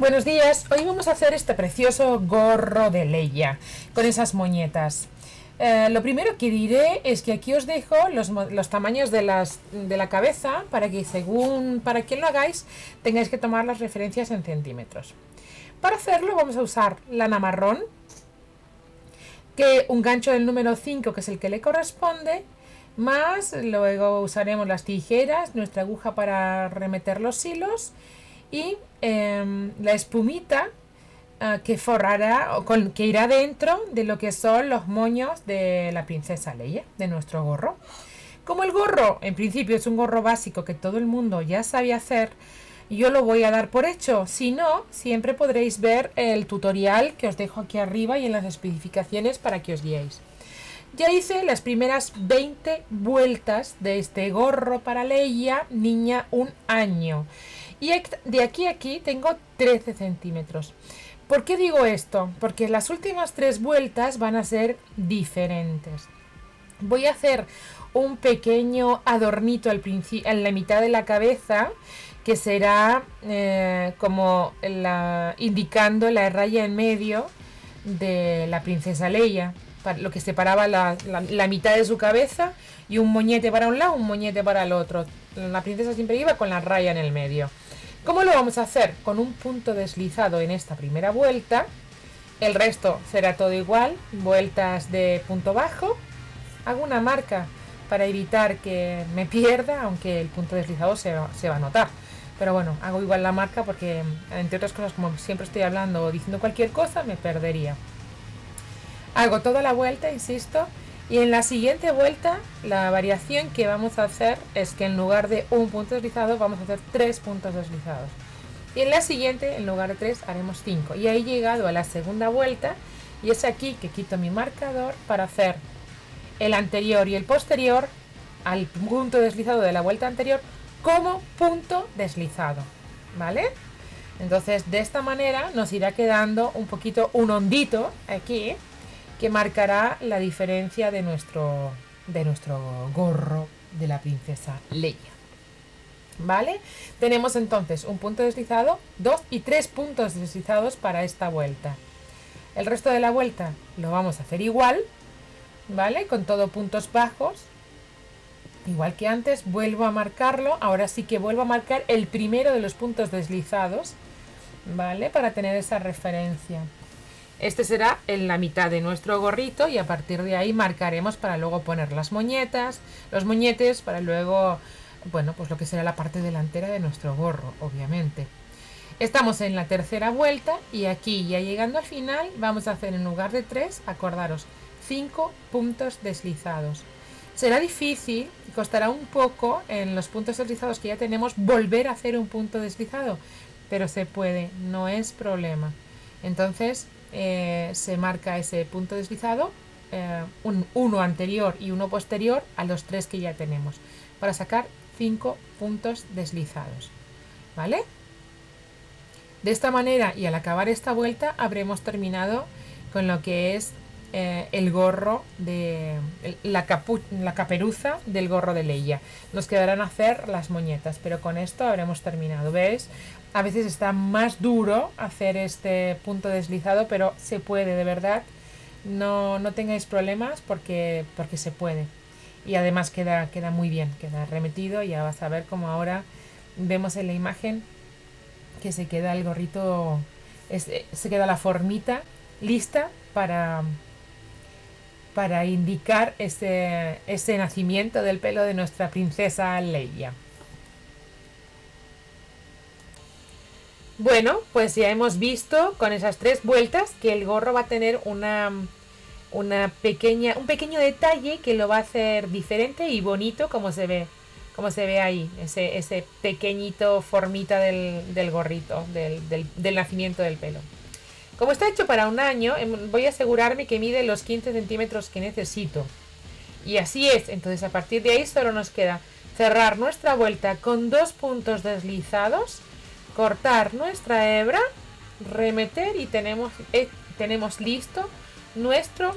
Buenos días, hoy vamos a hacer este precioso gorro de Leia con esas moñetas. Lo primero que diré es que aquí os dejo los tamaños de la cabeza para que para quien lo hagáis tengáis que tomar las referencias en centímetros. Para hacerlo vamos a usar lana marrón, que un gancho del número 5 que es el que le corresponde, más luego usaremos las tijeras, nuestra aguja para remeter los hilos y la espumita que forrará o que irá dentro de lo que son los moños de la princesa Leia, de nuestro gorro. Como el gorro en principio es un gorro básico que todo el mundo ya sabe hacer, yo lo voy a dar por hecho. Si no, siempre podréis ver el tutorial que os dejo aquí arriba y en las especificaciones para que os guiéis. Ya hice las primeras 20 vueltas de este gorro para Leia, niña 1 año. Y de aquí a aquí tengo 13 centímetros. ¿Por qué digo esto? Porque las últimas 3 vueltas van a ser diferentes. Voy a hacer un pequeño adornito en la mitad de la cabeza, que será como indicando la raya en medio de la princesa Leia, lo que separaba la mitad de su cabeza, y un moñete para un lado, un moñete para el otro. La princesa siempre iba con la raya en el medio. ¿Cómo lo vamos a hacer? Con un punto deslizado en esta primera vuelta. El resto será todo igual, vueltas de punto bajo. Hago una marca para evitar que me pierda, aunque el punto deslizado se va a notar. Pero bueno, hago igual la marca porque, entre otras cosas, como siempre estoy hablando o diciendo cualquier cosa, me perdería. Hago toda la vuelta, insisto, y en la siguiente vuelta la variación que vamos a hacer es que en lugar de un punto deslizado vamos a hacer 3 puntos deslizados. Y en la siguiente, en lugar de 3, haremos 5. Y ahí he llegado a la segunda vuelta y es aquí que quito mi marcador para hacer el anterior y el posterior al punto deslizado de la vuelta anterior como punto deslizado, ¿vale? Entonces de esta manera nos irá quedando un hondito aquí que marcará la diferencia de nuestro gorro de la princesa Leia, ¿vale? Tenemos entonces un punto deslizado, 2 y 3 puntos deslizados para esta vuelta. El resto de la vuelta lo vamos a hacer igual, ¿vale? Con todo puntos bajos, igual que antes. Vuelvo a marcarlo, ahora sí que vuelvo a marcar el primero de los puntos deslizados, ¿vale? Para tener esa referencia. Este será en la mitad de nuestro gorrito y a partir de ahí marcaremos para luego poner las moñetas, los moñetes, para luego, bueno, pues lo que será la parte delantera de nuestro gorro, obviamente. Estamos en la tercera vuelta y aquí, ya llegando al final, vamos a hacer en lugar de 3, acordaros, 5 puntos deslizados. Será difícil y costará un poco en los puntos deslizados que ya tenemos volver a hacer un punto deslizado, pero se puede, no es problema. Entonces se marca ese punto deslizado, uno anterior y uno posterior a los 3 que ya tenemos, para sacar 5 puntos deslizados, ¿vale? De esta manera y al acabar esta vuelta habremos terminado con lo que es el gorro de la caperuza del gorro de Leia. Nos quedarán hacer las moñetas, pero con esto habremos terminado. ¿Ves? A veces está más duro hacer este punto deslizado, pero se puede, de verdad. No tengáis problemas porque se puede. Y además queda muy bien, queda remetido. Ya vas a ver cómo ahora vemos en la imagen que se queda el gorrito, se queda la formita lista para indicar ese nacimiento del pelo de nuestra princesa Leia. Bueno, pues ya hemos visto con esas 3 vueltas que el gorro va a tener un pequeño detalle que lo va a hacer diferente y bonito, como se ve ahí, ese pequeñito formita del gorrito, del nacimiento del pelo. Como está hecho para 1 año, voy a asegurarme que mide los 15 centímetros que necesito. Y así es, entonces a partir de ahí solo nos queda cerrar nuestra vuelta con 2 puntos deslizados, cortar nuestra hebra, remeter y tenemos listo nuestro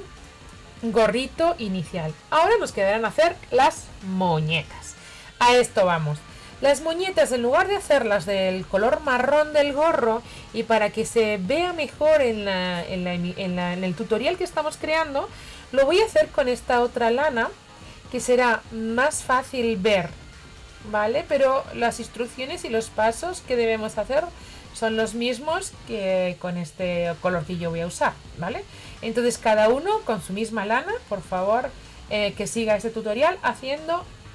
gorrito inicial. Ahora nos quedarán hacer las moñetas. A esto vamos. Las moñetas, en lugar de hacerlas del color marrón del gorro y para que se vea mejor en el tutorial que estamos creando, lo voy a hacer con esta otra lana que será más fácil ver, ¿vale? Pero las instrucciones y los pasos que debemos hacer son los mismos que con este color que yo voy a usar, ¿vale? Entonces cada uno con su misma lana, por favor, que siga este tutorial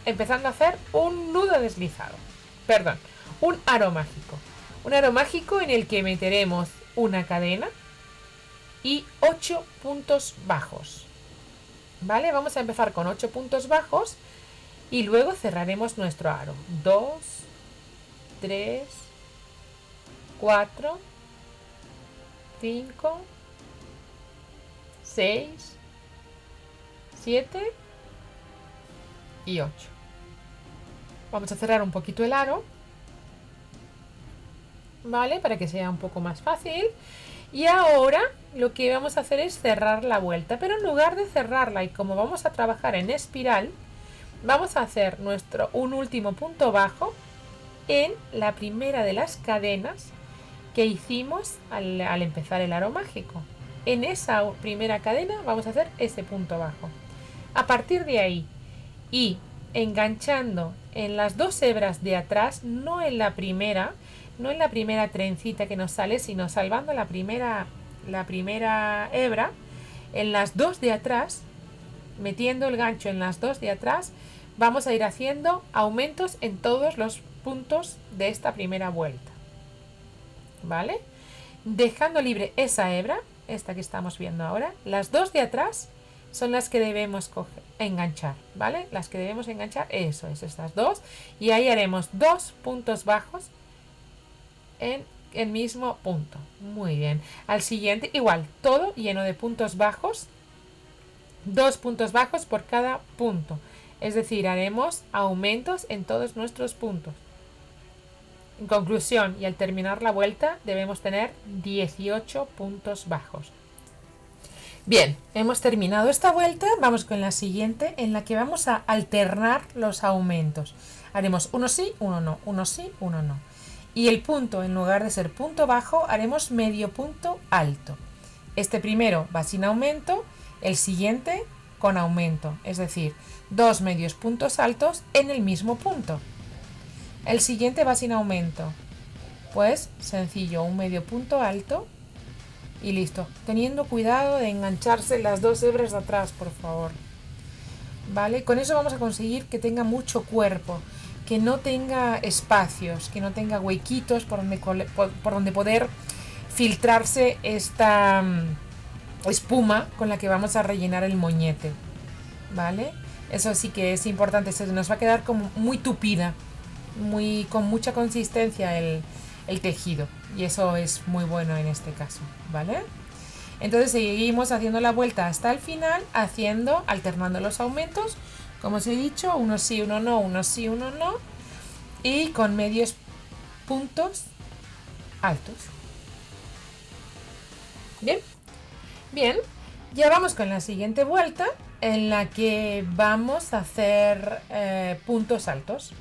empezando a hacer un nudo deslizado, perdón, un aro mágico. Un aro mágico en el que meteremos una cadena y 8 puntos bajos, ¿vale? Vamos a empezar con 8 puntos bajos y luego cerraremos nuestro aro. 2, 3, 4, 5, 6, 7 y 8. Vamos a cerrar un poquito el aro, ¿vale? Para que sea un poco más fácil. Y ahora lo que vamos a hacer es cerrar la vuelta, pero en lugar de cerrarla, y como vamos a trabajar en espiral, vamos a hacer un último punto bajo en la primera de las cadenas que hicimos al empezar el aro mágico. En esa primera cadena vamos a hacer ese punto bajo. A partir de ahí, y enganchando en las dos hebras de atrás, no en la primera trencita que nos sale, sino salvando la primera hebra, en las dos de atrás, metiendo el gancho en las dos de atrás, vamos a ir haciendo aumentos en todos los puntos de esta primera vuelta, ¿vale? Dejando libre esa hebra, esta que estamos viendo ahora. Las dos de atrás son las que debemos enganchar, ¿vale? Las que debemos enganchar, eso es, estas dos, y ahí haremos 2 puntos bajos en el mismo punto. Muy bien. Al siguiente, igual, todo lleno de puntos bajos, 2 puntos bajos por cada punto, es decir, haremos aumentos en todos nuestros puntos. En conclusión, y al terminar la vuelta debemos tener 18 puntos bajos. Bien, hemos terminado esta vuelta, vamos con la siguiente, en la que vamos a alternar los aumentos. Haremos uno sí, uno no, uno sí, uno no. Y el punto, en lugar de ser punto bajo, haremos medio punto alto. Este primero va sin aumento, el siguiente con aumento, es decir, 2 medios puntos altos en el mismo punto. El siguiente va sin aumento, pues sencillo, un medio punto alto y listo, teniendo cuidado de engancharse las dos hebras de atrás, por favor, ¿vale? Con eso vamos a conseguir que tenga mucho cuerpo, que no tenga espacios, que no tenga huequitos por donde poder filtrarse esta espuma con la que vamos a rellenar el moñete, ¿vale? Eso sí que es importante, se nos va a quedar como muy tupida, con mucha consistencia el tejido, y eso es muy bueno en este caso, ¿vale? Entonces seguimos haciendo la vuelta hasta el final, alternando los aumentos, como os he dicho, uno sí, uno no, uno sí, uno no, y con medios puntos altos. Bien, ya vamos con la siguiente vuelta, en la que vamos a hacer puntos altos.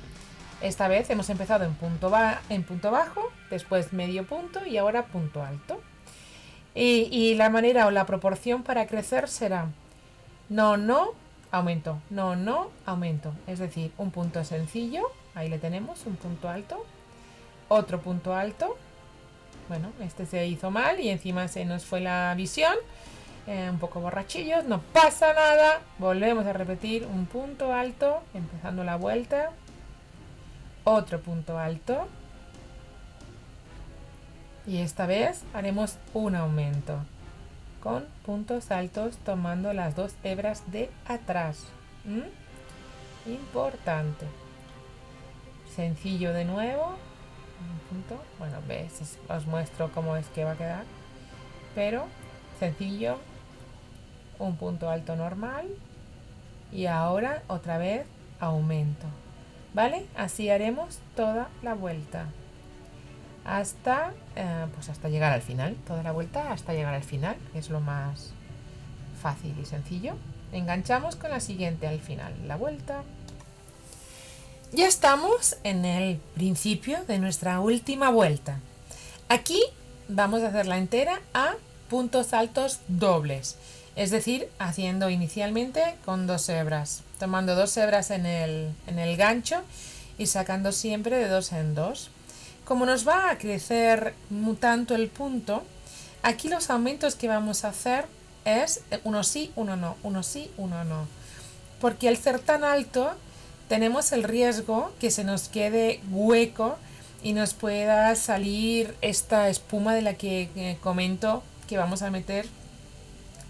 Esta vez hemos empezado en punto bajo, después medio punto y ahora punto alto. Y la manera o la proporción para crecer será no, aumento, no, aumento. Es decir, un punto sencillo, ahí le tenemos, un punto alto, otro punto alto. Bueno, este se hizo mal y encima se nos fue la visión. Un poco borrachillos, no pasa nada. Volvemos a repetir un punto alto, empezando la vuelta. Otro punto alto y esta vez haremos un aumento con puntos altos tomando las dos hebras de atrás. Importante, sencillo de nuevo, un punto. Bueno, ves, os muestro cómo es que va a quedar, pero sencillo, un punto alto normal y ahora otra vez aumento. ¿Vale? Así haremos toda la vuelta hasta llegar al final. Toda la vuelta hasta llegar al final, que es lo más fácil y sencillo. Enganchamos con la siguiente al final. La vuelta. Ya estamos en el principio de nuestra última vuelta. Aquí vamos a hacerla entera a puntos altos dobles, es decir, haciendo inicialmente con 2 hebras, tomando 2 hebras en el gancho y sacando siempre de 2 en 2. Como nos va a crecer tanto el punto, aquí los aumentos que vamos a hacer es uno sí, uno no, uno sí, uno no. Porque al ser tan alto tenemos el riesgo que se nos quede hueco y nos pueda salir esta espuma de la que comento que vamos a meter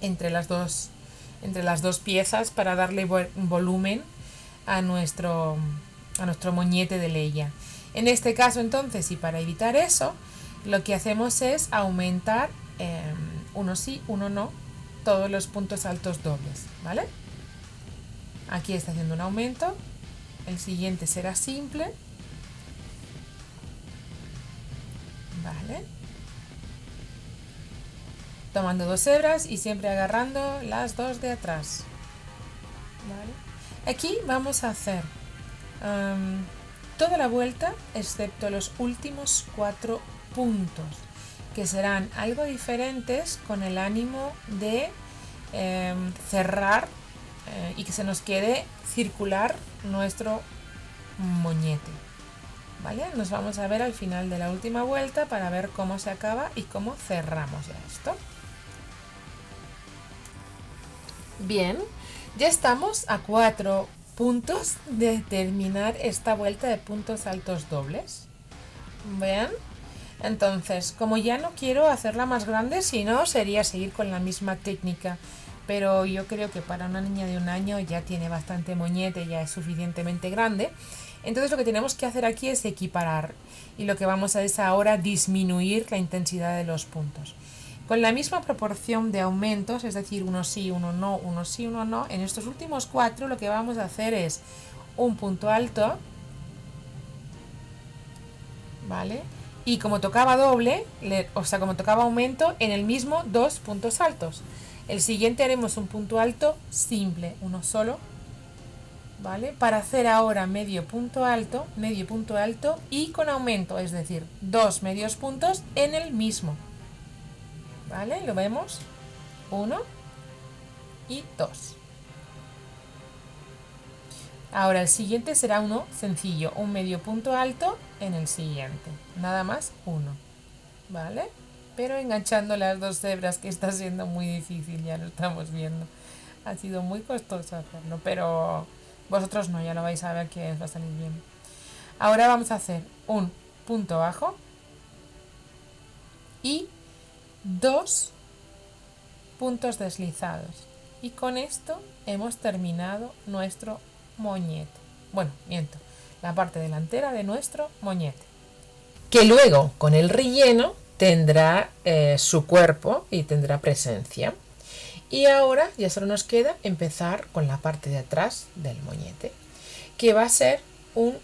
entre las dos piezas para darle volumen a nuestro moñete de Leia. En este caso entonces, y para evitar eso, lo que hacemos es aumentar uno sí, uno no, todos los puntos altos dobles, ¿vale? Aquí está haciendo un aumento, el siguiente será simple, ¿vale? Tomando 2 hebras y siempre agarrando las 2 de atrás, ¿vale? Aquí vamos a hacer toda la vuelta excepto los últimos 4 puntos, que serán algo diferentes con el ánimo de cerrar y que se nos quede circular nuestro moñete, ¿vale? Nos vamos a ver al final de la última vuelta para ver cómo se acaba y cómo cerramos ya esto. Bien, ya estamos a 4 puntos de terminar esta vuelta de puntos altos dobles. Bien, entonces como ya no quiero hacerla más grande, si no sería seguir con la misma técnica, pero yo creo que para una niña de 1 año ya tiene bastante moñete, ya es suficientemente grande. Entonces lo que tenemos que hacer aquí es equiparar, y lo que vamos a es ahora disminuir la intensidad de los puntos. Con la misma proporción de aumentos, es decir, uno sí, uno no, uno sí, uno no, en estos últimos 4 lo que vamos a hacer es un punto alto, ¿vale? Y como tocaba doble, como tocaba aumento, en el mismo 2 puntos altos. El siguiente haremos un punto alto simple, uno solo, ¿vale? Para hacer ahora medio punto alto y con aumento, es decir, 2 medios puntos en el mismo, ¿vale? Lo vemos, 1 y 2. Ahora el siguiente será uno sencillo, un medio punto alto en el siguiente, nada más 1, ¿vale? Pero enganchando las 2 hebras, que está siendo muy difícil, ya lo estamos viendo. Ha sido muy costoso hacerlo, pero vosotros no, ya lo vais a ver que os va a salir bien. Ahora vamos a hacer un punto bajo y 2 puntos deslizados. Y con esto hemos terminado nuestro moñete. Bueno, miento, la parte delantera de nuestro moñete. Que luego, con el relleno, tendrá su cuerpo y tendrá presencia. Y ahora ya solo nos queda empezar con la parte de atrás del moñete, que va a ser un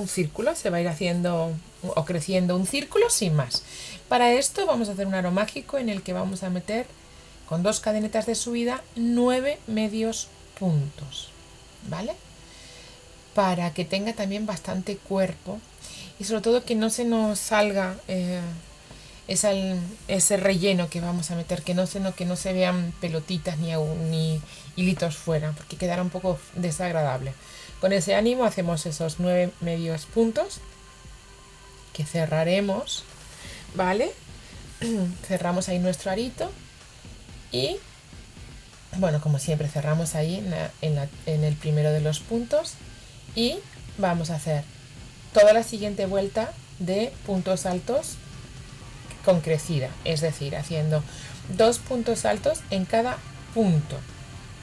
círculo. Se va a ir haciendo o creciendo un círculo sin más. Para esto vamos a hacer un aro mágico en el que vamos a meter con 2 cadenetas de subida 9 medios puntos, ¿vale? Para que tenga también bastante cuerpo y sobre todo que no se nos salga ese relleno que vamos a meter, que no se vean pelotitas ni hilitos fuera, porque quedará un poco desagradable. Con ese ánimo hacemos esos 9 medios puntos que cerraremos, ¿vale? Cerramos ahí nuestro arito y, bueno, como siempre cerramos ahí en el primero de los puntos y vamos a hacer toda la siguiente vuelta de puntos altos con crecida, es decir, haciendo 2 puntos altos en cada punto,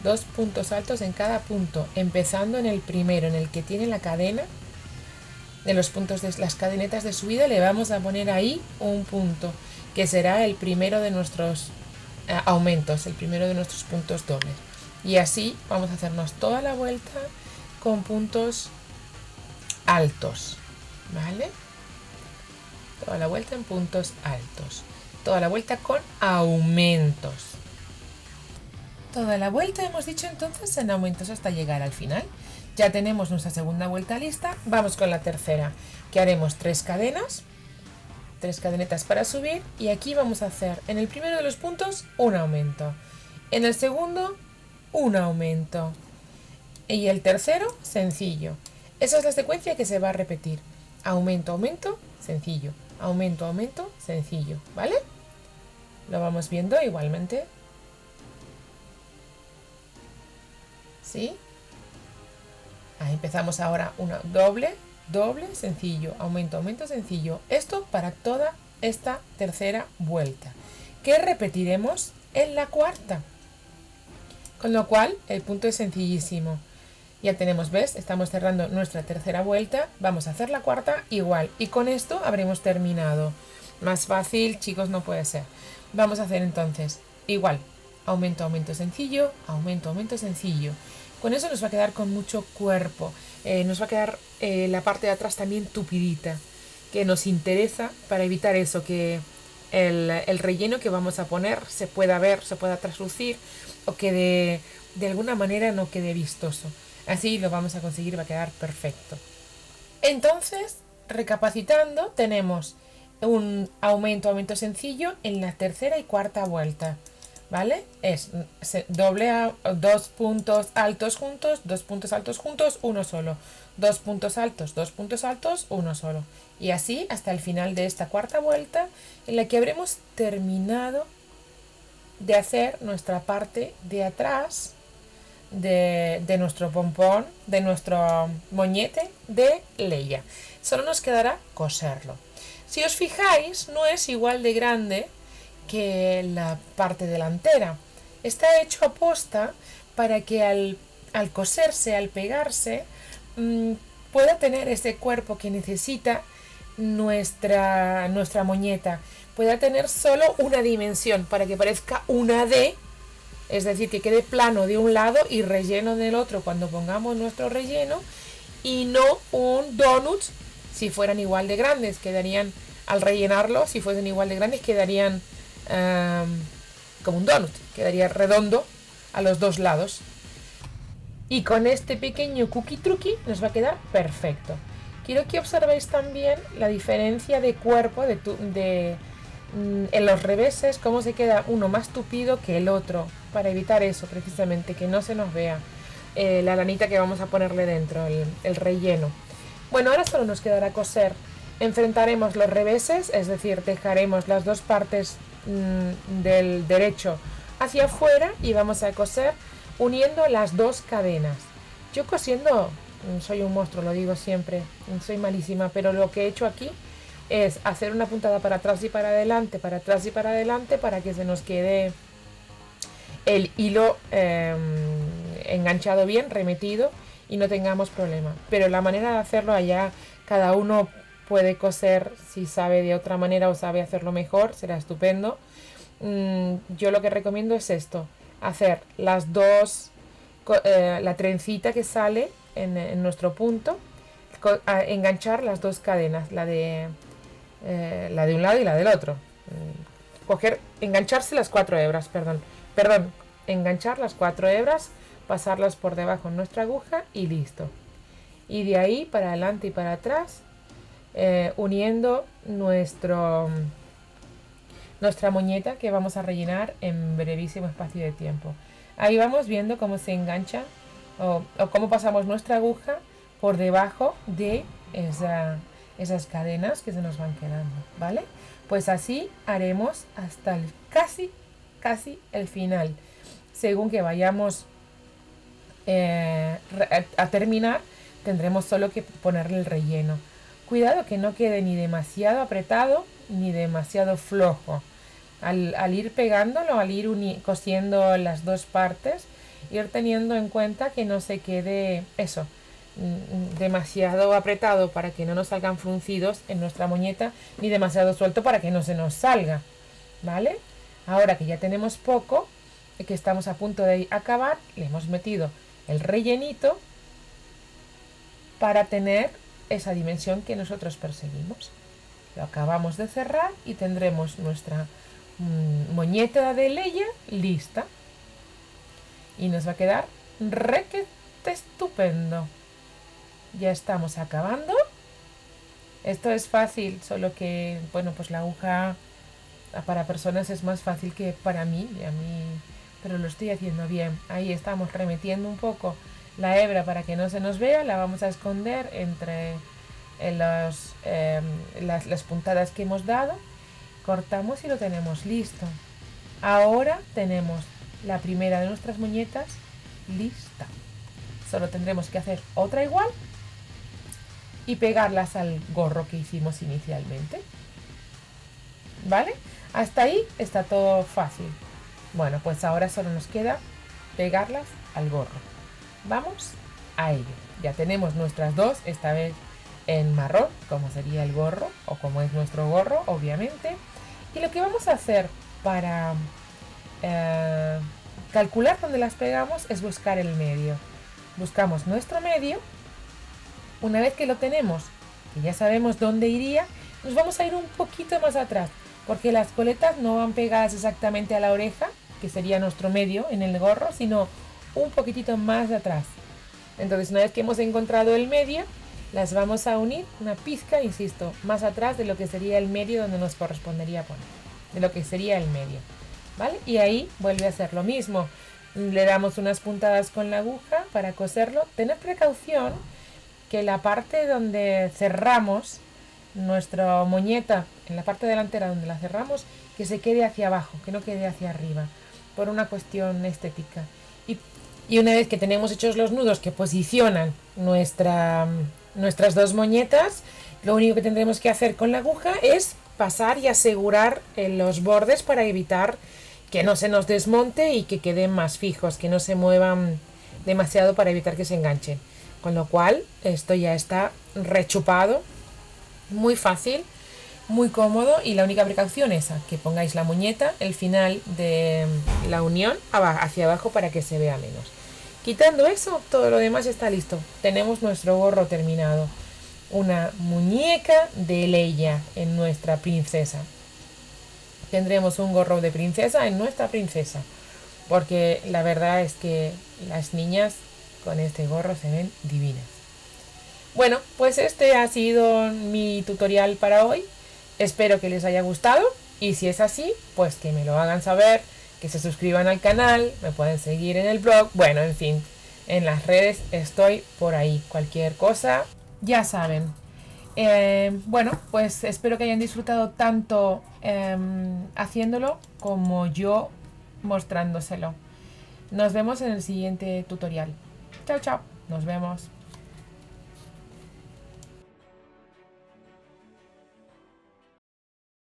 2 puntos altos en cada punto, empezando en el primero, en el que tiene la cadena de los puntos de las cadenetas de subida. Le vamos a poner ahí un punto que será el primero de nuestros aumentos, el primero de nuestros puntos dobles, y así vamos a hacernos toda la vuelta con puntos altos, ¿vale? Toda la vuelta en puntos altos, toda la vuelta con aumentos, toda la vuelta hemos dicho entonces en aumentos hasta llegar al final. Ya tenemos nuestra segunda vuelta lista. Vamos con la tercera, que haremos 3 cadenas, 3 cadenetas para subir, y aquí vamos a hacer en el primero de los puntos un aumento, en el segundo un aumento y el tercero sencillo. Esa es la secuencia que se va a repetir: aumento, aumento, sencillo, aumento, aumento, sencillo, ¿vale? Lo vamos viendo igualmente. ¿Sí? Ahí empezamos ahora una doble, doble, sencillo, aumento, aumento, sencillo. Esto para toda esta tercera vuelta, que repetiremos en la cuarta. Con lo cual el punto es sencillísimo. Ya tenemos, ¿ves? Estamos cerrando nuestra tercera vuelta. Vamos a hacer la cuarta igual. Y con esto habremos terminado. Más fácil, chicos, no puede ser. Vamos a hacer entonces igual. Aumento, aumento, sencillo. Aumento, aumento, sencillo. Con eso nos va a quedar con mucho cuerpo. Nos va a quedar la parte de atrás también tupidita. Que nos interesa para evitar eso, que el relleno que vamos a poner se pueda ver, se pueda traslucir, o que de alguna manera no quede vistoso. Así lo vamos a conseguir, va a quedar perfecto. Entonces, recapacitando, tenemos un aumento, aumento sencillo en la tercera y cuarta vuelta, ¿vale? Es doble a 2 puntos altos juntos, 2 puntos altos juntos, uno solo, 2 puntos altos, uno solo. Y así hasta el final de esta cuarta vuelta, en la que habremos terminado de hacer nuestra parte de atrás de nuestro pompón, de nuestro moñete de Leia. Solo nos quedará coserlo. Si os fijáis, no es igual de grande que la parte delantera. Está hecho a posta para que al coserse, al pegarse, pueda tener ese cuerpo que necesita nuestra moñeta. Pueda tener solo una dimensión para que parezca una D. Es decir, que quede plano de un lado y relleno del otro cuando pongamos nuestro relleno, y no un donut. Si fueran igual de grandes, quedarían, al rellenarlo, si fuesen igual de grandes, quedarían como un donut, quedaría redondo a los dos lados. Y con este pequeño cookie truqui nos va a quedar perfecto. Quiero que observéis también la diferencia de cuerpo en los reveses, cómo se queda uno más tupido que el otro, para evitar eso precisamente, que no se nos vea la lanita que vamos a ponerle dentro, el relleno. Bueno, ahora solo nos quedará coser. Enfrentaremos los reveses, es decir, dejaremos las dos partes del derecho hacia afuera y vamos a coser uniendo las dos cadenas. Yo cosiendo soy un monstruo, lo digo siempre, soy malísima, pero lo que he hecho aquí es hacer una puntada para atrás y para adelante, para atrás y para adelante, para que se nos quede el hilo enganchado bien, remetido, y no tengamos problema. Pero la manera de hacerlo allá, cada uno puede coser si sabe de otra manera o sabe hacerlo mejor, será estupendo. Yo lo que recomiendo es esto: hacer las dos, la trencita que sale en nuestro punto, enganchar las dos cadenas, la de un lado y la del otro. Engancharse las 4 hebras, enganchar las 4 hebras, pasarlas por debajo en nuestra aguja y listo. Y de ahí para adelante y para atrás, uniendo nuestra moñeta, que vamos a rellenar en brevísimo espacio de tiempo. Ahí vamos viendo cómo se engancha o cómo pasamos nuestra aguja por debajo de esas cadenas que se nos van quedando, ¿vale? Pues así haremos hasta casi el final. Según que vayamos a terminar, tendremos solo que ponerle el relleno. Cuidado que no quede ni demasiado apretado ni demasiado flojo. Al ir pegándolo, al ir cosiendo las dos partes, ir teniendo en cuenta que no se quede eso demasiado apretado para que no nos salgan fruncidos en nuestra moñeta, ni demasiado suelto para que no se nos salga, ¿vale? Ahora que ya tenemos poco, que estamos a punto de acabar, le hemos metido el rellenito para tener esa dimensión que nosotros perseguimos. Lo acabamos de cerrar y tendremos nuestra moñeta de Leia lista, y nos va a quedar requete estupendo. ya estamos acabando. Esto es fácil, solo que, bueno, pues la aguja para personas es más fácil que para mí, pero lo estoy haciendo bien. Ahí estamos remetiendo un poco la hebra para que no se nos vea, la vamos a esconder entre las puntadas que hemos dado, cortamos y lo tenemos listo. Ahora tenemos la primera de nuestras muñecas lista. Solo tendremos que hacer otra igual y pegarlas al gorro que hicimos inicialmente. ¿Vale? Hasta ahí está todo fácil. Bueno, pues ahora solo nos queda pegarlas al gorro. Vamos a ello. Ya tenemos nuestras dos, esta vez en marrón, como sería el gorro o como es nuestro gorro, obviamente. Y lo que vamos a hacer para calcular dónde las pegamos es buscar el medio. Buscamos nuestro medio. Una vez que lo tenemos, que ya sabemos dónde iría, nos vamos a ir un poquito más atrás, porque las coletas no van pegadas exactamente a la oreja, que sería nuestro medio en el gorro, sino un poquitito más atrás. Entonces, una vez que hemos encontrado el medio, las vamos a unir una pizca, insisto, más atrás de lo que sería el medio donde nos correspondería poner, de lo que sería el medio, ¿vale? Y ahí vuelve a ser lo mismo. Le damos unas puntadas con la aguja para coserlo. Tened precaución que la parte donde cerramos nuestra moñeta, en la parte delantera donde la cerramos, que se quede hacia abajo, que no quede hacia arriba, por una cuestión estética. Y una vez que tenemos hechos los nudos que posicionan nuestras dos moñetas, lo único que tendremos que hacer con la aguja es pasar y asegurar los bordes para evitar que no se nos desmonte y que queden más fijos, que no se muevan demasiado para evitar que se enganchen. Con lo cual, esto ya está rechupado, muy fácil, muy cómodo, y la única precaución es que pongáis la muñeta, el final de la unión hacia abajo para que se vea menos. Quitando eso, todo lo demás está listo. Tenemos nuestro gorro terminado. Una muñeca de Leia en nuestra princesa. Tendremos un gorro de princesa en nuestra princesa. Porque la verdad es que las niñas con este gorro se ven divinas. Bueno, pues este ha sido mi tutorial para hoy. Espero que les haya gustado. Y si es así, pues que me lo hagan saber, que se suscriban al canal, me pueden seguir en el blog, bueno, en fin, en las redes estoy por ahí, cualquier cosa, ya saben. Bueno, pues espero que hayan disfrutado tanto haciéndolo como yo mostrándoselo. Nos vemos en el siguiente tutorial. Chao, chao, nos vemos.